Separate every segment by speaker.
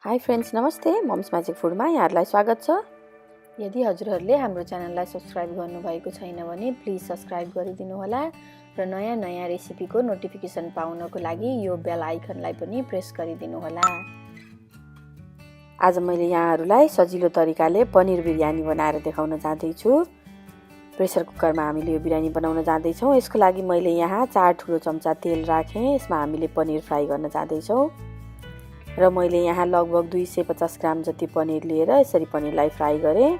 Speaker 1: High friends, नमस्ते। Mums magic फुडमा यहाँहरूलाई स्वागत छ। यदि हजुरहरूले हाम्रो च्यानललाई सब्सक्राइब गर्नुभएको छैन भने प्लिज सब्सक्राइब गरिदिनु होला र नयाँ नयाँ रेसिपीको नोटिफिकेसन पाउनको लागि यो बेल आइकनलाई पनि प्रेस गरिदिनु होला। आज मैले यहाँहरूलाई सजिलो तरिकाले पनिर बिरयानी बनाएर देखाउन जाँदैछु। प्रेसर कुकरमा हामीले यो बिरयानी बनाउन जाँदैछौँ। यसको लागि मैले यहाँ 4 ठुलो चम्चा तेल राखेँ। यसमा हामीले पनिर फ्राई गर्न जाँदैछौँ र मैले यहाँ लगभग 250 ग्राम जति पनिर लिएर यसरी पनिरलाई फ्राई गरेँ।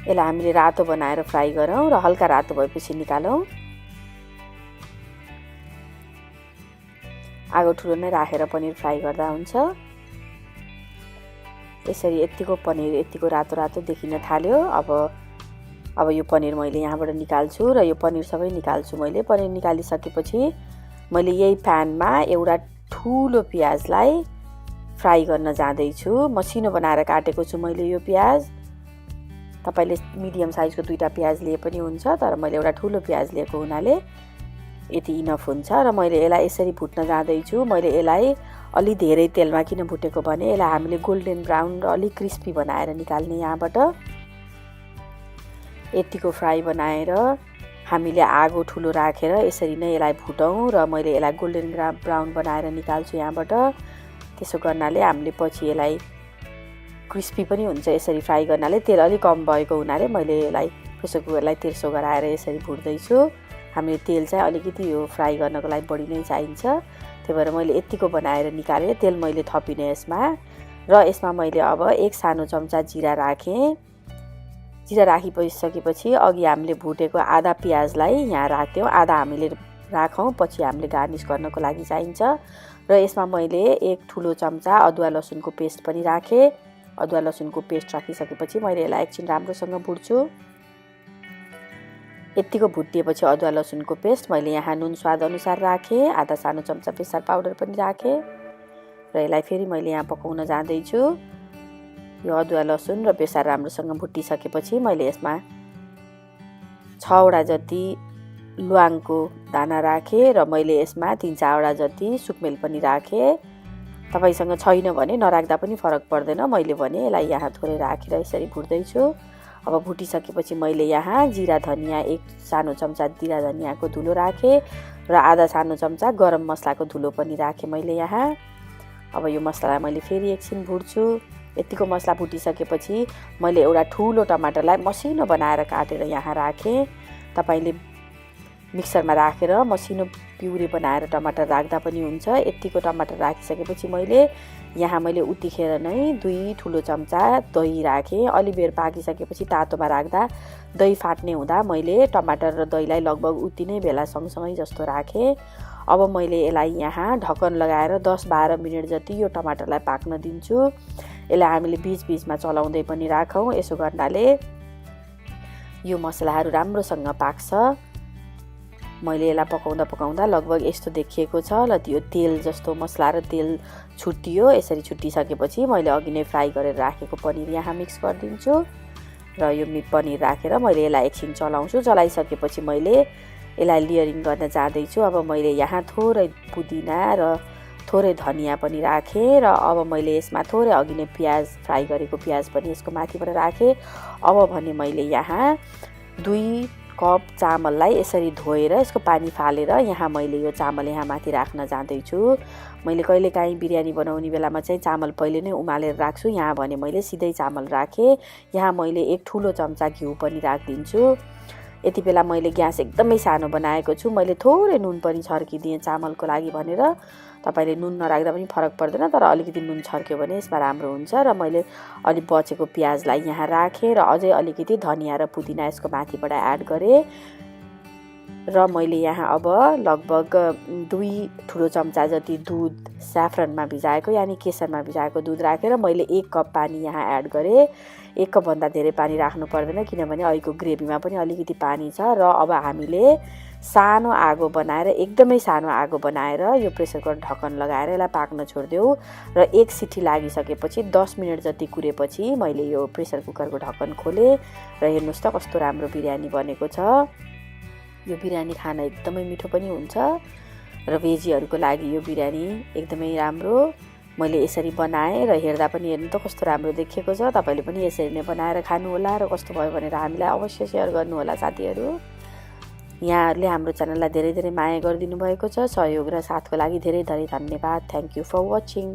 Speaker 1: यसलाई हामीले रातो बनाएर फ्राई गरौँ र हल्का रातो भएपछि निकालौँ। आगो ठुलो नै राखेर पनिर फ्राई गर्दा हुन्छ। यसरी यतिको पनिर यतिको रातो रातो देखिन थाल्यो। अब यो पनिर मैले यहाँबाट निकाल्छु र यो पनिर सबै निकाल्छु। मैले पनिर निकालिसकेपछि मैले यही प्यानमा एउटा ठुलो प्याजलाई फ्राई गर्न जाँदैछु। मसिनो बनाएर काटेको छु मैले यो प्याज। तपाईले मिडियम साइजको 2टा प्याज लिए पनि हुन्छ, तर मैले एउटा ठुलो प्याज लिएको हुनाले यति इनफ हुन्छ र मैले यसलाई यसरी भुट्न जाँदैछु। मैले यसलाई अलि धेरै तेलमा किन भुटेको भने यसलाई हामीले गोल्डन ब्राउन र अलि क्रिस्पी बनाएर निकाल्ने। यहाँबाट यतिको फ्राई बनाएर हामीले आगो ठुलो राखेर यसरी नै यसलाई भुटौँ र मैले यसलाई गोल्डन ब्राउन बनाएर निकाल्छु यहाँबाट। त्यसो गर्नाले हामीले पछि यसलाई क्रिस्पी पनि हुन्छ। यसरी फ्राई गर्नाले तेल अलि कम भएको हुनाले मैले यसलाई प्रेसर कुकरलाई तेर्सो गराएर यसरी भुट्दैछु। हामीले तेल चाहिँ अलिकति यो फ्राई गर्नको लागि बढी नै चाहिन्छ। त्यही भएर मैले यतिको बनाएर निकालेँ। तेल मैले थपिनँ यसमा र यसमा मैले अब 1 सानो चम्चा जिरा राखेँ। जिरा राखिसकेपछि अघि हामीले भुटेको आधा प्याजलाई यहाँ राख्यौँ। आधा हामीले राखौँ, पछि हामीले गार्निस गर्नको लागि चाहिन्छ। र यसमा मैले 1 ठुलो चम्चा अदुवा लसुनको पेस्ट पनि राखेँ। अदुवा लसुनको पेस्ट राखिसकेपछि मैले यसलाई एकछिन राम्रोसँग भुट्छु। यतिको भुटिएपछि अदुवा लसुनको पेस्ट मैले यहाँ नुन स्वाद अनुसार राखेँ। आधा सानो चम्चा बेसार पाउडर पनि राखेँ र यसलाई फेरि मैले यहाँ पकाउन जाँदैछु। यो अदुवा लसुन र बेसार राम्रोसँग भुटिसकेपछि मैले यसमा 6 वटा जति ल्वाङको दाना राखेँ र मैले यसमा 3-4 वटा जति सुकमेल पनि राखेँ। तपाईसँग छैन भने नराख्दा पनि फरक पर्दैन। मैले भने यसलाई यहाँ थोरै राखेर यसरी भुट्दैछु। अब भुटिसकेपछि मैले यहाँ जिरा धनिया 1 सानो चम्चा जिरा धनियाको धुलो राखेँ र आधा सानो चम्चा गरम मसलाको धुलो पनि राखेँ मैले यहाँ। अब यो मसलालाई मैले फेरि एकछिन भुट्छु। यतिको मसला भुटिसकेपछि मैले एउटा ठुलो टमाटरलाई मसिनो बनाएर काटेर यहाँ राखेँ। तपाईले मिक्सरमा राखेर मसिनो प्युरी बनाएर टमाटर राख्दा पनि हुन्छ। यतिको टमाटर राखिसकेपछि मैले उतिखेर नै 2 ठुलो चम्चा दही राखेँ। अलि बेर पाकिसकेपछि तातोमा राख्दा दही फाट्ने हुँदा मैले टमाटर र दहीलाई लगभग उति नै बेला सँगसँगै जस्तो राखेँ। अब मैले यसलाई यहाँ ढक्कन लगाएर 10-12 मिनट जति यो टमाटरलाई पाक्न दिन्छु। यसलाई हामीले बीचबीचमा चलाउँदै पनि राखौँ। यसो गर्नाले यो मसलाहरू राम्रोसँग पाक्छ। मैले यसलाई पकाउँदा लगभग यस्तो देखिएको छ। ल त्यो तेल जस्तो मसला र तेल छुट्टियो। यसरी छुट्टिसकेपछि मैले अघि नै फ्राई गरेर राखेको पनिर यहाँ मिक्स गरिदिन्छु र यो पनिर राखेर मैले यसलाई एकछिन चलाउँछु। चलाइसकेपछि मैले यसलाई लेयरिङ गर्न जाँदैछु। अब मैले यहाँ थोरै पुदिना र थोरै धनिया पनि राखेँ र अब मैले यसमा थोरै अघि नै प्याज फ्राई गरेको प्याज पनि यसको माथिबाट राखेँ। अब भने मैले यहाँ 2 कप चामललाई यसरी धोएर यसको पानी फालेर यहाँ मैले यो चामल यहाँ माथि राख्न जाँदैछु। मैले कहिलेकाहीँ बिरयानी बनाउने बेलामा चाहिँ चामल पहिले नै उमालेर राख्छु। यहाँ भने मैले सिधै चामल राखेँ। यहाँ मैले 1 ठुलो चम्चा घिउ पनि राखिदिन्छु। यति बेला मैले ग्यास एकदमै सानो बनाएको छु। मैले थोरै नुन पनि छर्किदिएँ चामलको लागि भनेर। तपाईले नुन नराख्दा पनि फरक पर्दैन, तर अलिकति नुन छर्क्यो भने यसमा राम्रो हुन्छ। र मैले अलि बचेको प्याजलाई यहाँ राखेँ र अझै अलिकति धनिया र पुदिना यसको माथिबाट एड गरेँ। र मैले यहाँ अब लगभग 2 ठुलो चम्चा जति दुध स्याफ्रनमा भिजाएको यानि केसरमा भिजाएको दुध राखेर मैले 1 कप पानी यहाँ एड गरेँ। 1 कप भन्दा धेरै पानी राख्नु पर्दैन किनभने अहिलेको ग्रेभीमा पनि अलिकति पानी छ। र अब हामीले सानो आगो बनाएर एकदमै सानो आगो बनाएर यो प्रेसर कुकर ढक्कन लगाएर यसलाई पाक्न छोड्देऊ र 1 सिटी लागिसकेपछि 10 मिनट जति कुरेपछि मैले यो प्रेसर कुकरको ढक्कन खोलेँ र हेर्नुस् त कस्तो राम्रो बिरयानी बनेको छ। यो बिरयानी खान एकदमै मिठो पनि हुन्छ र भेजीहरूको लागि यो बिरयानी एकदमै राम्रो मैले यसरी बनाएँ र हेर्दा पनि हेर्नु त कस्तो राम्रो देखिएको छ। तपाईँले पनि यसरी नै बनाएर खानुहोला र कस्तो भयो भनेर हामीलाई अवश्य सेयर गर्नुहोला साथीहरू। यहाँहरूले हाम्रो च्यानललाई धेरै धेरै माया गरिदिनु भएको छ। सहयोग र साथको लागि धेरै धेरै धन्यवाद। Thank you for watching.